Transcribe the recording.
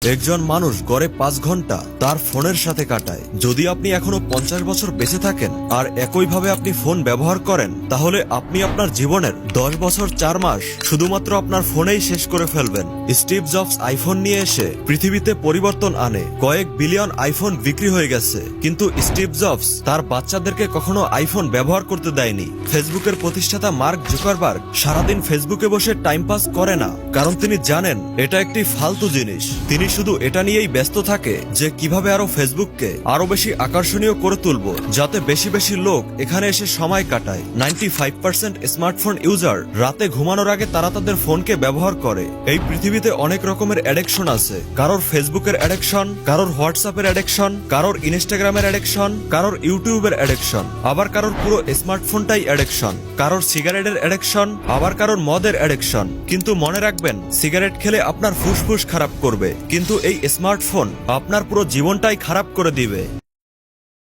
একজন মানুষ গড়ে 5 ঘন্টা তার ফোনের সাথে কাটায়। যদি আপনি এখনো 50 বছর বেঁচে থাকেন আর একইভাবে আপনি ফোন ব্যবহার করেন, তাহলে আপনি আপনার জীবনের 10 বছর 4 মাস শুধুমাত্র আপনার ফোনেই শেষ করে ফেলবেন। স্টিভ জবস আইফোন নিয়ে এসে পৃথিবীতে পরিবর্তন আনে। কয়েক বিলিয়ন আইফোন বিক্রি হয়ে গেছে, কিন্তু স্টিভ জবস তার বাচ্চাদেরকে কখনো আইফোন ব্যবহার করতে দেয়নি। ফেসবুকের প্রতিষ্ঠাতা মার্ক জুকারবার্গ সারাদিন ফেসবুকে বসে টাইম পাস করে না, কারণ তিনি জানেন এটা একটি ফালতু জিনিস। তিনি শুধু এটা নিয়েই ব্যস্ত থাকে যে কিভাবে আরো ফেসবুককে আরো বেশি আকর্ষণীয় করে তুলব, যাতে বেশি বেশি লোক এখানে এসে সময় কাটায়। 95% স্মার্টফোন ইউজার রাতে ঘুমানোর আগে তারা তাদের ফোনকে ব্যবহার করে। এই পৃথিবীতে অনেক রকমের অ্যাডিকশন আছে। কারোর ফেসবুকের অ্যাডিকশন, কারোর হোয়াটসঅ্যাপের অ্যাডিকশন, কারোর ইনস্টাগ্রামের অ্যাডিকশন, কারোর ইউটিউবের অ্যাডিকশন, আবার কারোর পুরো স্মার্টফোনটাই অ্যাডিকশন, কারোর সিগারেটের অ্যাডিকশন, আবার কারোর মদের অ্যাডিকশন। কিন্তু মনে রাখবেন, সিগারেট খেলে আপনার ফুসফুস খারাপ করবে, কিন্তু এই স্মার্টফোন আপনার পুরো জীবনটাই খারাপ করে দিবে।